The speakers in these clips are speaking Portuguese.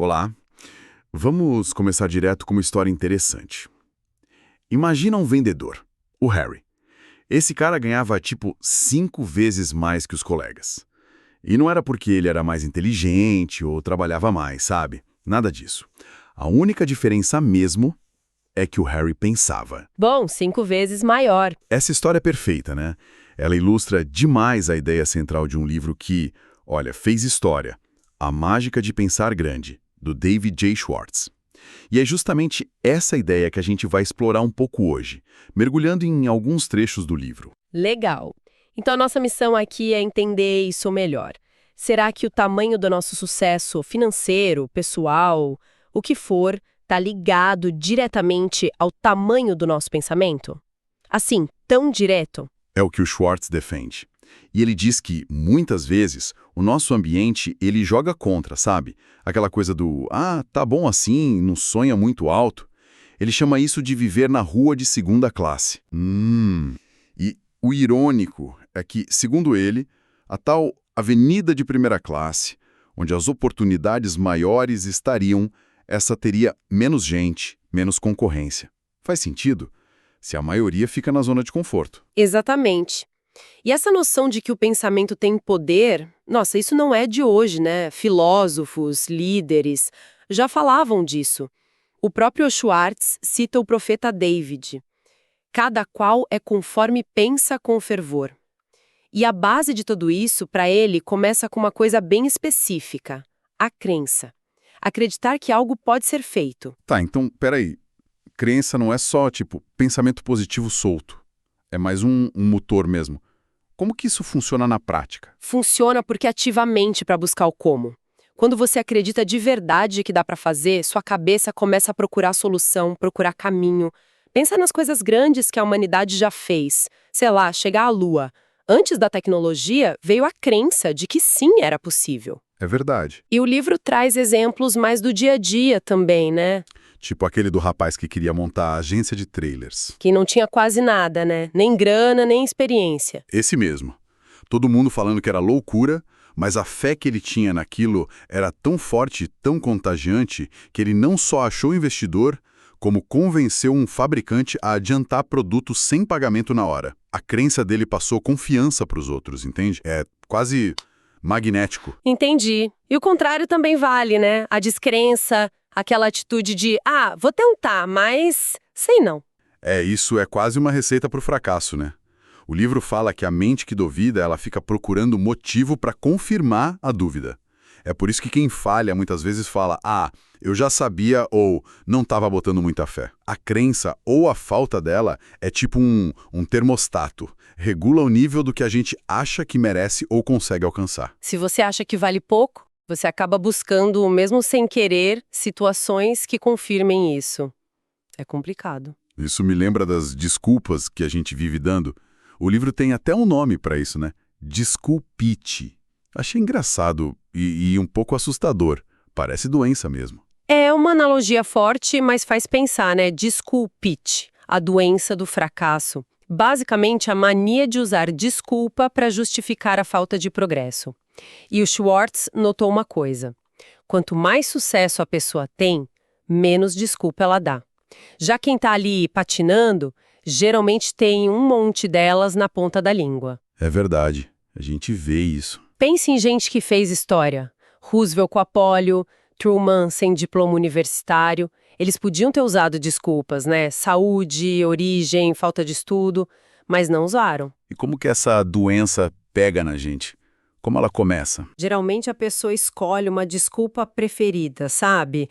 Olá. Vamos começar direto com uma história interessante. Imagina um vendedor, o Harry. Esse cara ganhava tipo 5 vezes mais que os colegas. E não era porque ele era mais inteligente ou trabalhava mais, sabe? Nada disso. A única diferença mesmo é que o Harry pensava. Bom, 5 vezes maior. Essa história é perfeita, né? Ela ilustra demais a ideia central de um livro que, olha, fez história. A Mágica de Pensar Grande, do David J. Schwartz. E é justamente essa ideia que a gente vai explorar um pouco hoje, mergulhando em alguns trechos do livro. Legal. Então a nossa missão aqui é entender isso melhor. Será que o tamanho do nosso sucesso financeiro, pessoal, o que for, está ligado diretamente ao tamanho do nosso pensamento? Assim, tão direto? É o que o Schwartz defende. E ele diz que, muitas vezes, o nosso ambiente, ele joga contra, sabe? Aquela coisa do, tá bom assim, não sonha muito alto. Ele chama isso de viver na rua de segunda classe. E o irônico é que, segundo ele, a tal avenida de primeira classe, onde as oportunidades maiores estariam, essa teria menos gente, menos concorrência. Faz sentido? Se a maioria fica na zona de conforto. Exatamente. E essa noção de que o pensamento tem poder, nossa, isso não é de hoje, né? Filósofos, líderes já falavam disso. O próprio Schwartz cita o profeta David. Cada qual é conforme pensa com fervor. E a base de tudo isso, para ele, começa com uma coisa bem específica: a crença. Acreditar que algo pode ser feito. Tá, então, peraí. Crença não é só, tipo, pensamento positivo solto. É mais um motor mesmo. Como que isso funciona na prática? Funciona porque ativamente para buscar o como. Quando você acredita de verdade que dá para fazer, sua cabeça começa a procurar solução, procurar caminho. Pensa nas coisas grandes que a humanidade já fez. Sei lá, chegar à Lua. Antes da tecnologia, veio a crença de que sim era possível. É verdade. E o livro traz exemplos mais do dia a dia também, né? Tipo aquele do rapaz que queria montar a agência de trailers. Que não tinha quase nada, né? Nem grana, nem experiência. Esse mesmo. Todo mundo falando que era loucura, mas a fé que ele tinha naquilo era tão forte e tão contagiante que ele não só achou investidor, como convenceu um fabricante a adiantar produtos sem pagamento na hora. A crença dele passou confiança para os outros, entende? É quase magnético. Entendi. E o contrário também vale, né? A descrença, aquela atitude de, vou tentar, mas sei não. Isso é quase uma receita para o fracasso, né? O livro fala que a mente que duvida, ela fica procurando motivo para confirmar a dúvida. É por isso que quem falha muitas vezes fala, eu já sabia ou não estava botando muita fé. A crença ou a falta dela é tipo um termostato. Regula o nível do que a gente acha que merece ou consegue alcançar. Se você acha que vale pouco, você acaba buscando, mesmo sem querer, situações que confirmem isso. É complicado. Isso me lembra das desculpas que a gente vive dando. O livro tem até um nome para isso, né? Desculpite. Achei engraçado e um pouco assustador. Parece doença mesmo. É uma analogia forte, mas faz pensar, né? Desculpite, a doença do fracasso. Basicamente, a mania de usar desculpa para justificar a falta de progresso. E o Schwartz notou uma coisa: quanto mais sucesso a pessoa tem, menos desculpa ela dá. Já quem está ali patinando, geralmente tem um monte delas na ponta da língua. É verdade. A gente vê isso. Pense em gente que fez história. Roosevelt com a polio, Truman sem diploma universitário. Eles podiam ter usado desculpas, né? Saúde, origem, falta de estudo, mas não usaram. E como que essa doença pega na gente? Como ela começa? Geralmente a pessoa escolhe uma desculpa preferida, sabe?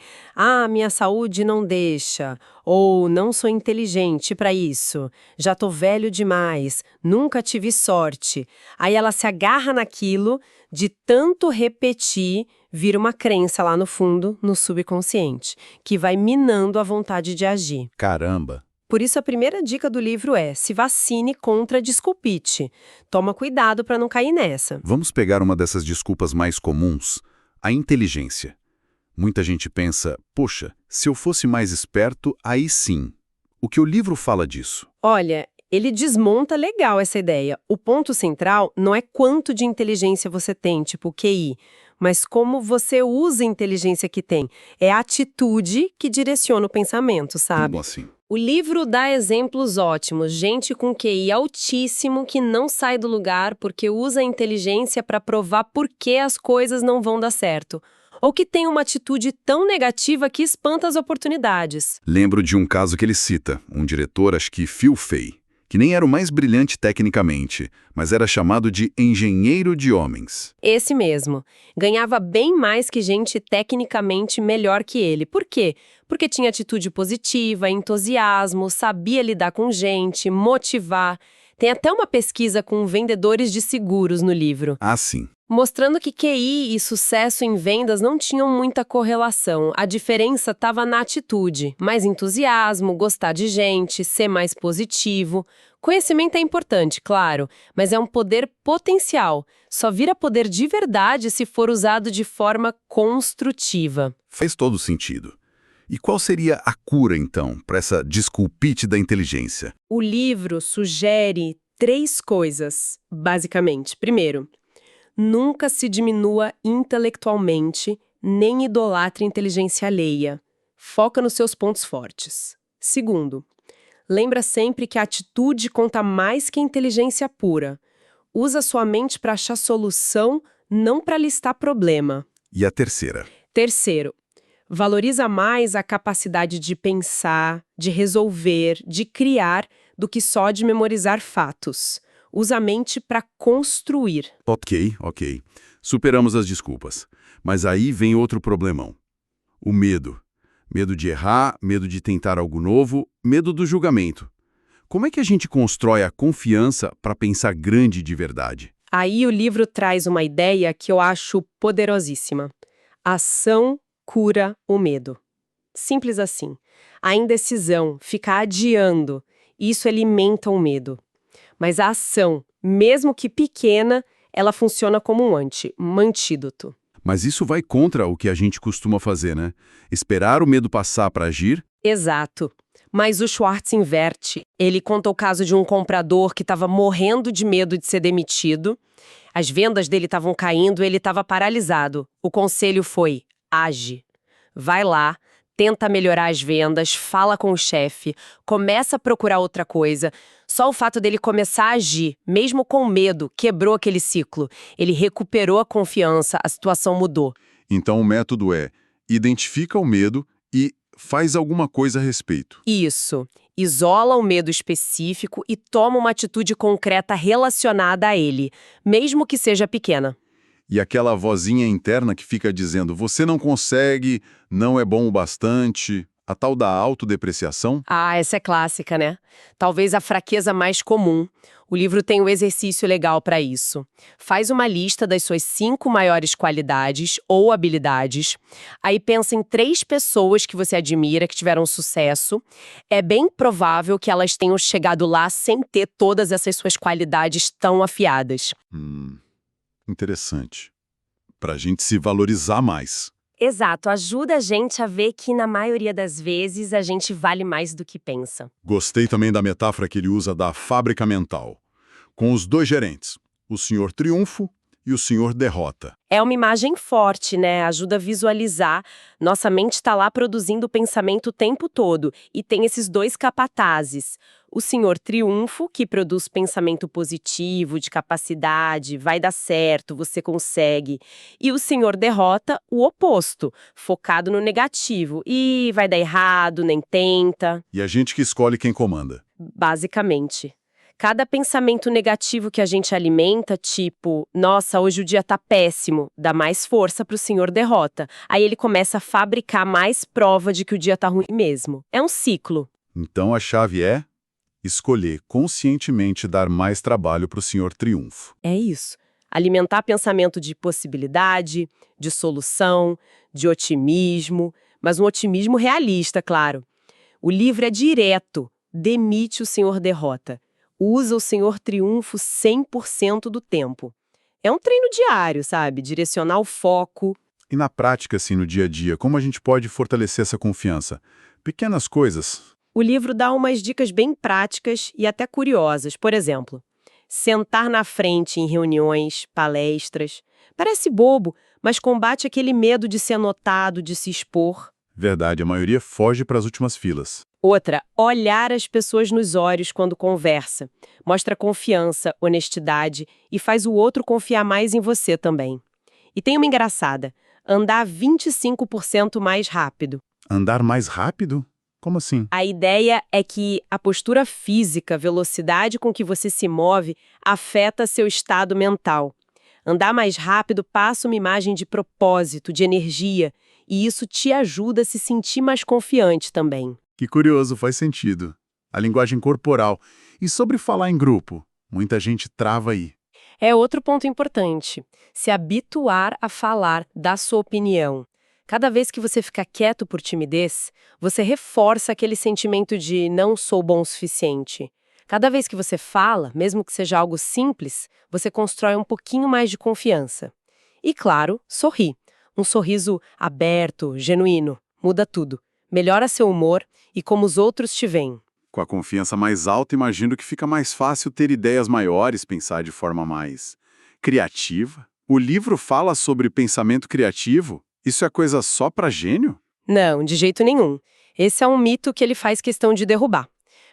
Minha saúde não deixa. Ou não sou inteligente para isso. Já tô velho demais. Nunca tive sorte. Aí ela se agarra naquilo, de tanto repetir, vira uma crença lá no fundo, no subconsciente, que vai minando a vontade de agir. Caramba! Por isso, a primeira dica do livro é: se vacine contra a desculpite. Toma cuidado para não cair nessa. Vamos pegar uma dessas desculpas mais comuns, a inteligência. Muita gente pensa, poxa, se eu fosse mais esperto, aí sim. O que o livro fala disso? Olha, ele desmonta legal essa ideia. O ponto central não é quanto de inteligência você tem, tipo QI, mas como você usa a inteligência que tem. É a atitude que direciona o pensamento, sabe? Como assim? O livro dá exemplos ótimos. Gente com QI altíssimo que não sai do lugar porque usa a inteligência para provar por que as coisas não vão dar certo. Ou que tem uma atitude tão negativa que espanta as oportunidades. Lembro de um caso que ele cita, um diretor, acho que Phil Fay, que nem era o mais brilhante tecnicamente, mas era chamado de engenheiro de homens. Esse mesmo. Ganhava bem mais que gente tecnicamente melhor que ele. Por quê? Porque tinha atitude positiva, entusiasmo, sabia lidar com gente, motivar. Tem até uma pesquisa com vendedores de seguros no livro, Ah, sim. mostrando que QI e sucesso em vendas não tinham muita correlação. A diferença estava na atitude. Mais entusiasmo, gostar de gente, ser mais positivo. Conhecimento é importante, claro, mas é um poder potencial. Só vira poder de verdade se for usado de forma construtiva. Faz todo sentido. E qual seria a cura, então, para essa desculpite da inteligência? O livro sugere 3 coisas, basicamente. Primeiro, nunca se diminua intelectualmente, nem idolatre inteligência alheia. Foca nos seus pontos fortes. Segundo, lembra sempre que a atitude conta mais que a inteligência pura. Usa sua mente para achar solução, não para listar problema. E a terceira? Terceiro, valoriza mais a capacidade de pensar, de resolver, de criar, do que só de memorizar fatos. Usa a mente para construir. Ok. Superamos as desculpas. Mas aí vem outro problemão. O medo. Medo de errar, medo de tentar algo novo, medo do julgamento. Como é que a gente constrói a confiança para pensar grande de verdade? Aí o livro traz uma ideia que eu acho poderosíssima. Ação cura o medo. Simples assim. A indecisão, ficar adiando, isso alimenta o medo. Mas a ação, mesmo que pequena, ela funciona como um antídoto. Mas isso vai contra o que a gente costuma fazer, né? Esperar o medo passar para agir? Exato. Mas o Schwartz inverte. Ele conta o caso de um comprador que estava morrendo de medo de ser demitido. As vendas dele estavam caindo, ele estava paralisado. O conselho foi: age. Vai lá, tenta melhorar as vendas, fala com o chefe, começa a procurar outra coisa. Só o fato dele começar a agir, mesmo com medo, quebrou aquele ciclo. Ele recuperou a confiança, a situação mudou. Então o método é: identifica o medo e faz alguma coisa a respeito. Isso. Isola o medo específico e toma uma atitude concreta relacionada a ele, mesmo que seja pequena. E aquela vozinha interna que fica dizendo: você não consegue, não é bom o bastante, a tal da autodepreciação? Ah, essa é clássica, né? Talvez a fraqueza mais comum. O livro tem um exercício legal para isso. Faz uma lista das suas 5 maiores qualidades ou habilidades. Aí pensa em 3 pessoas que você admira, que tiveram sucesso. É bem provável que elas tenham chegado lá sem ter todas essas suas qualidades tão afiadas. Interessante. Para a gente se valorizar mais. Exato, ajuda a gente a ver que, na maioria das vezes, a gente vale mais do que pensa. Gostei também da metáfora que ele usa da fábrica mental, com os 2 gerentes, o senhor triunfo e o senhor derrota. É uma imagem forte, né? Ajuda a visualizar. Nossa mente está lá produzindo pensamento o tempo todo. E tem esses 2 capatazes. O senhor triunfo, que produz pensamento positivo, de capacidade, vai dar certo, você consegue. E o senhor derrota, o oposto, focado no negativo. E vai dar errado, nem tenta. E a gente que escolhe quem comanda. Basicamente. Cada pensamento negativo que a gente alimenta, tipo, nossa, hoje o dia tá péssimo, dá mais força pro senhor derrota. Aí ele começa a fabricar mais prova de que o dia tá ruim mesmo. É um ciclo. Então a chave é escolher conscientemente dar mais trabalho para o senhor triunfo. É isso. Alimentar pensamento de possibilidade, de solução, de otimismo, mas um otimismo realista, claro. O livro é direto. Demite o senhor derrota. Usa o senhor triunfo 100% do tempo. É um treino diário, sabe? Direcionar o foco. E na prática, assim, no dia a dia, como a gente pode fortalecer essa confiança? Pequenas coisas. O livro dá umas dicas bem práticas e até curiosas. Por exemplo, sentar na frente em reuniões, palestras. Parece bobo, mas combate aquele medo de ser notado, de se expor. Verdade, a maioria foge para as últimas filas. Outra, olhar as pessoas nos olhos quando conversa. Mostra confiança, honestidade e faz o outro confiar mais em você também. E tem uma engraçada, andar 25% mais rápido. Andar mais rápido? Como assim? A ideia é que a postura física, a velocidade com que você se move, afeta seu estado mental. Andar mais rápido passa uma imagem de propósito, de energia, e isso te ajuda a se sentir mais confiante também. Que curioso, faz sentido. A linguagem corporal. E sobre falar em grupo? Muita gente trava aí. É outro ponto importante. Se habituar a falar da sua opinião. Cada vez que você fica quieto por timidez, você reforça aquele sentimento de não sou bom o suficiente. Cada vez que você fala, mesmo que seja algo simples, você constrói um pouquinho mais de confiança. E claro, sorri. Um sorriso aberto, genuíno, muda tudo. Melhora seu humor e como os outros te veem. Com a confiança mais alta, imagino que fica mais fácil ter ideias maiores, pensar de forma mais criativa. O livro fala sobre pensamento criativo? Isso é coisa só para gênio? Não, de jeito nenhum. Esse é um mito que ele faz questão de derrubar.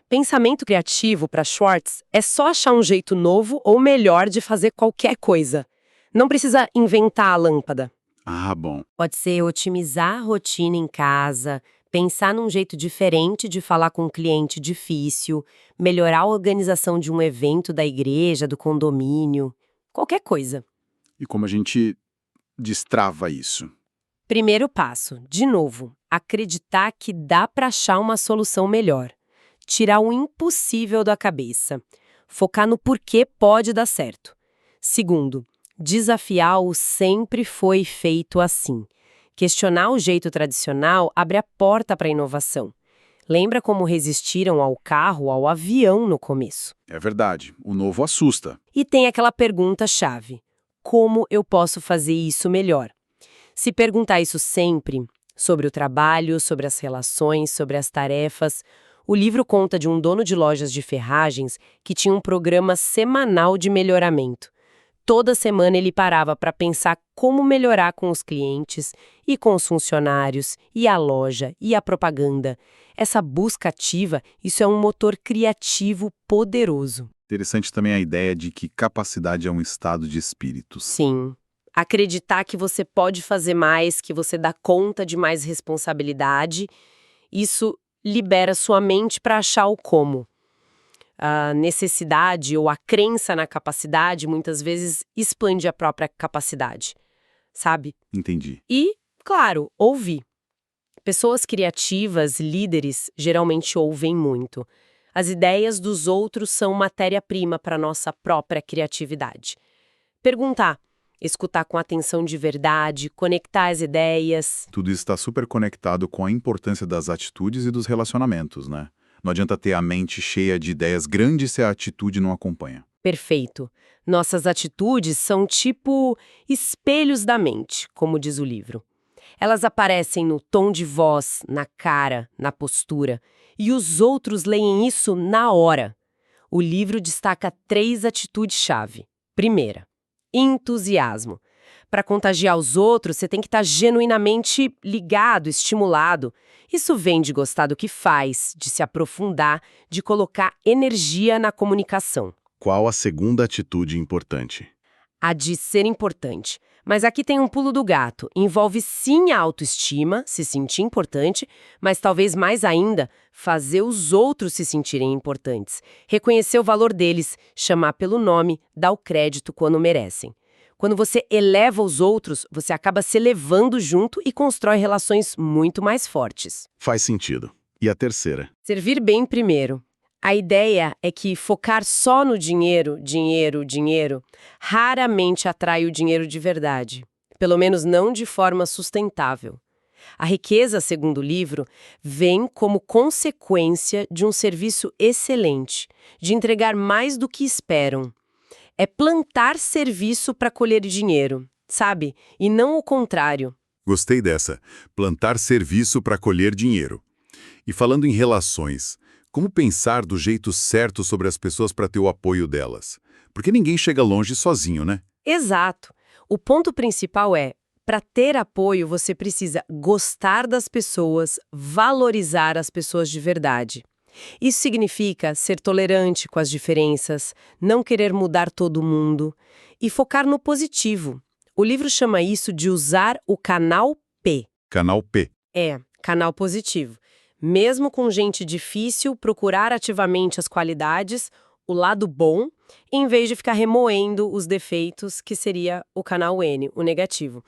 Pensamento criativo, para Schwartz, é só achar um jeito novo ou melhor de fazer qualquer coisa. Não precisa inventar a lâmpada. Ah, bom. Pode ser otimizar a rotina em casa, pensar num jeito diferente de falar com um cliente difícil, melhorar a organização de um evento da igreja, do condomínio, qualquer coisa. E como a gente destrava isso? Primeiro passo, de novo, acreditar que dá para achar uma solução melhor. Tirar o impossível da cabeça. Focar no porquê pode dar certo. Segundo, desafiar o sempre foi feito assim. Questionar o jeito tradicional abre a porta para a inovação. Lembra como resistiram ao carro, ao avião no começo? É verdade, o novo assusta. E tem aquela pergunta-chave: como eu posso fazer isso melhor? Se perguntar isso sempre, sobre o trabalho, sobre as relações, sobre as tarefas, o livro conta de um dono de lojas de ferragens que tinha um programa semanal de melhoramento. Toda semana ele parava para pensar como melhorar com os clientes e com os funcionários, e a loja, e a propaganda. Essa busca ativa, isso é um motor criativo poderoso. Interessante também a ideia de que capacidade é um estado de espírito. Sim. Acreditar que você pode fazer mais, que você dá conta de mais responsabilidade, isso libera sua mente para achar o como. A necessidade ou a crença na capacidade muitas vezes expande a própria capacidade, sabe? Entendi. E, claro, ouvir. Pessoas criativas, líderes, geralmente ouvem muito. As ideias dos outros são matéria-prima para nossa própria criatividade. Perguntar, escutar com atenção de verdade, conectar as ideias. Tudo isso está super conectado com a importância das atitudes e dos relacionamentos, né? Não adianta ter a mente cheia de ideias grandes se a atitude não acompanha. Perfeito. Nossas atitudes são tipo espelhos da mente, como diz o livro. Elas aparecem no tom de voz, na cara, na postura, e os outros leem isso na hora. O livro destaca 3 atitudes-chave. Primeira, entusiasmo. Para contagiar os outros, você tem que estar genuinamente ligado, estimulado. Isso vem de gostar do que faz, de se aprofundar, de colocar energia na comunicação. Qual a segunda atitude importante? A de ser importante. Mas aqui tem um pulo do gato. Envolve sim a autoestima, se sentir importante, mas talvez mais ainda, fazer os outros se sentirem importantes. Reconhecer o valor deles, chamar pelo nome, dar o crédito quando merecem. Quando você eleva os outros, você acaba se elevando junto e constrói relações muito mais fortes. Faz sentido. E a terceira? Servir bem primeiro. A ideia é que focar só no dinheiro, raramente atrai o dinheiro de verdade. Pelo menos não de forma sustentável. A riqueza, segundo o livro, vem como consequência de um serviço excelente, de entregar mais do que esperam. É plantar serviço para colher dinheiro, sabe? E não o contrário. Gostei dessa. Plantar serviço para colher dinheiro. E falando em relações, como pensar do jeito certo sobre as pessoas para ter o apoio delas? Porque ninguém chega longe sozinho, né? Exato. O ponto principal é Para ter apoio, você precisa gostar das pessoas, valorizar as pessoas de verdade. Isso significa ser tolerante com as diferenças, não querer mudar todo mundo e focar no positivo. O livro chama isso de usar o canal P. Canal P. Canal positivo. Mesmo com gente difícil, procurar ativamente as qualidades, o lado bom, em vez de ficar remoendo os defeitos, que seria o canal N, o negativo.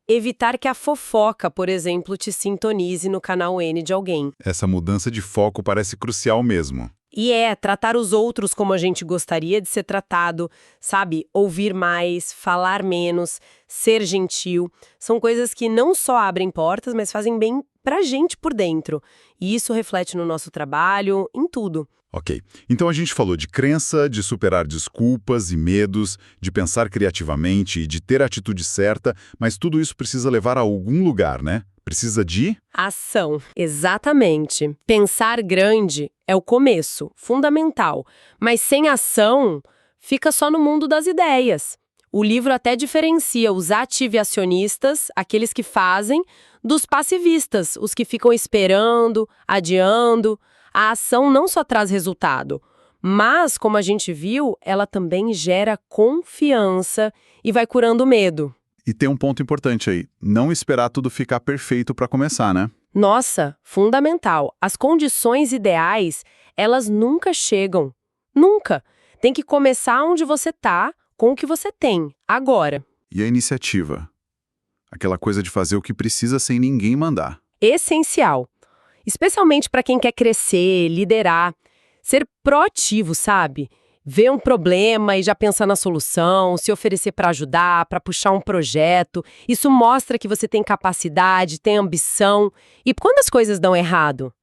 Evitar que a fofoca, por exemplo, te sintonize no canal N de alguém. Essa mudança de foco parece crucial mesmo. E tratar os outros como a gente gostaria de ser tratado, sabe? Ouvir mais, falar menos, ser gentil. São coisas que não só abrem portas, mas fazem bem pra gente por dentro. E isso reflete no nosso trabalho, em tudo. Ok. Então a gente falou de crença, de superar desculpas e medos, de pensar criativamente e de ter a atitude certa, mas tudo isso precisa levar a algum lugar, né? Precisa de... Ação. Exatamente. Pensar grande é o começo, fundamental. Mas sem ação, fica só no mundo das ideias. O livro até diferencia os ativacionistas, aqueles que fazem, dos passivistas, os que ficam esperando, adiando. A ação não só traz resultado, mas, como a gente viu, ela também gera confiança e vai curando o medo. E tem um ponto importante aí, não esperar tudo ficar perfeito para começar, né? Nossa, fundamental. As condições ideais, elas nunca chegam. Nunca. Tem que começar onde você tá, com o que você tem, agora. E a iniciativa? Aquela coisa de fazer o que precisa sem ninguém mandar. Essencial. Especialmente para quem quer crescer, liderar. Ser proativo, sabe? Ver um problema e já pensar na solução, se oferecer para ajudar, para puxar um projeto. Isso mostra que você tem capacidade, tem ambição. E quando as coisas dão errado?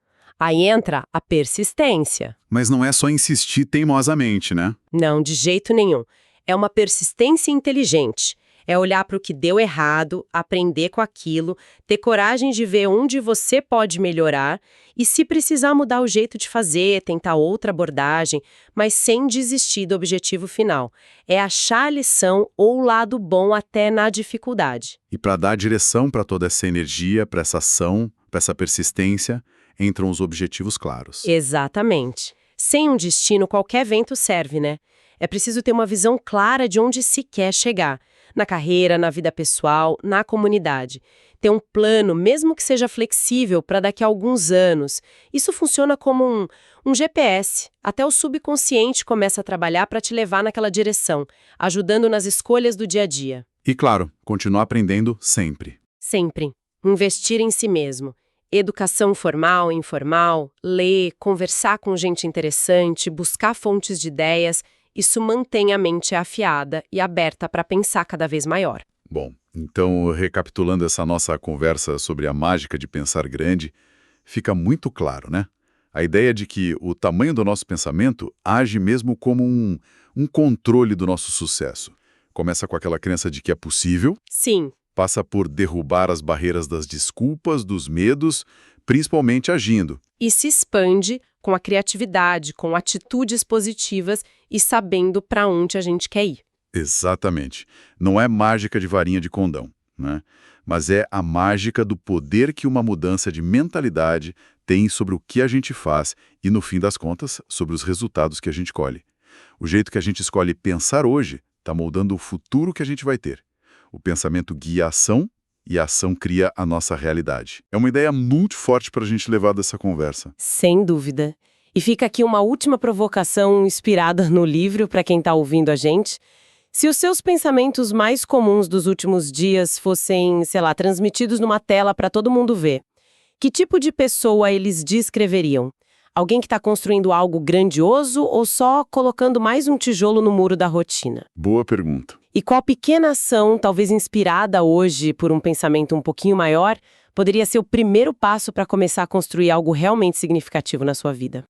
Aí entra a persistência. Mas não é só insistir teimosamente, né? Não, de jeito nenhum. É uma persistência inteligente. É olhar para o que deu errado, aprender com aquilo, ter coragem de ver onde você pode melhorar e, se precisar mudar o jeito de fazer, tentar outra abordagem, mas sem desistir do objetivo final. É achar a lição ou o lado bom até na dificuldade. E para dar direção para toda essa energia, para essa ação, para essa persistência, entram os objetivos claros. Exatamente. Sem um destino, qualquer vento serve, né? É preciso ter uma visão clara de onde se quer chegar. Na carreira, na vida pessoal, na comunidade. Ter um plano, mesmo que seja flexível, para daqui a alguns anos. Isso funciona como um GPS. Até o subconsciente começa a trabalhar para te levar naquela direção, ajudando nas escolhas do dia a dia. E claro, continuar aprendendo sempre. Sempre. Investir em si mesmo. Educação formal e informal, ler, conversar com gente interessante, buscar fontes de ideias. Isso mantém a mente afiada e aberta para pensar cada vez maior. Bom, então, recapitulando essa nossa conversa sobre a mágica de pensar grande, fica muito claro, né? A ideia de que o tamanho do nosso pensamento age mesmo como um controle do nosso sucesso. Começa com aquela crença de que é possível. Sim. Passa por derrubar as barreiras das desculpas, dos medos, principalmente agindo. E se expande com a criatividade, com atitudes positivas e sabendo para onde a gente quer ir. Exatamente. Não é mágica de varinha de condão, né? Mas é a mágica do poder que uma mudança de mentalidade tem sobre o que a gente faz e, no fim das contas, sobre os resultados que a gente colhe. O jeito que a gente escolhe pensar hoje está moldando o futuro que a gente vai ter. O pensamento guia a ação e a ação cria a nossa realidade. É uma ideia muito forte para a gente levar dessa conversa. Sem dúvida. E fica aqui uma última provocação inspirada no livro para quem está ouvindo a gente. Se os seus pensamentos mais comuns dos últimos dias fossem, sei lá, transmitidos numa tela para todo mundo ver, que tipo de pessoa eles descreveriam? Alguém que está construindo algo grandioso ou só colocando mais um tijolo no muro da rotina? Boa pergunta. E qual pequena ação, talvez inspirada hoje por um pensamento um pouquinho maior, poderia ser o primeiro passo para começar a construir algo realmente significativo na sua vida?